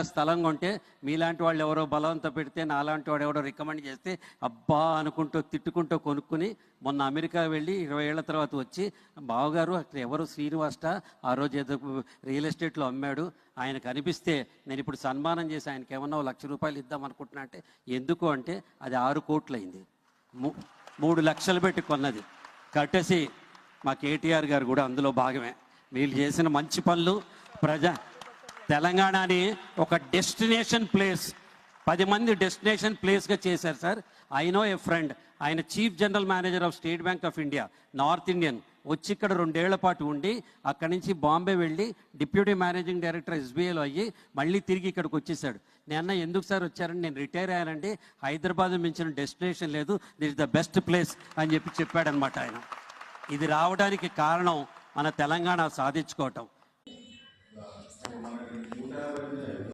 స్థలం కొంటే మీలాంటి వాళ్ళు ఎవరో బలవంత పెడితే నాలాంటి వాడు ఎవరో రికమెండ్ చేస్తే అబ్బా అనుకుంటూ తిట్టుకుంటూ కొనుక్కుని మొన్న అమెరికా వెళ్ళి 20 ఏళ్ల తర్వాత వచ్చి బావగారు అక్కడ ఎవరు శ్రీనివాస ఆ రోజు ఏదో రియల్ ఎస్టేట్లో అమ్మాడు, ఆయనకు అనిపిస్తే నేను ఇప్పుడు సన్మానం చేసి ఆయనకి ఏమన్నా ₹1,00,000 ఇద్దాం అనుకుంటున్నా అంటే ఎందుకు అంటే అది 6 కోట్లు అయింది, 3 లక్షలు పెట్టి కొన్నది. కట్టేసి మా కేటీఆర్ గారు కూడా అందులో భాగమే. వీళ్ళు చేసిన మంచి పనులు తెలంగాణని ఒక డెస్టినేషన్ ప్లేస్ 10 మంది డెస్టినేషన్ ప్లేస్గా చేశారు sir. I know a friend, ఆయన chief general manager of State Bank of India, North Indian, వచ్చి ఇక్కడ 2 ఏళ్ల పాటు ఉండి అక్కడి నుంచి బాంబే వెళ్ళి డిప్యూటీ మేనేజింగ్ డైరెక్టర్ ఎస్బీఐలో అయ్యి మళ్ళీ తిరిగి ఇక్కడికి వచ్చేసాడు. నేను ఎందుకు సార్ వచ్చారని, నేను రిటైర్ అయ్యానండి, హైదరాబాద్ మించిన డెస్టినేషన్ లేదు, this is the best place అని చెప్పాడనమాట ఆయన. ఇది రావడానికి కారణం మన తెలంగాణ సాధించుకోవటం.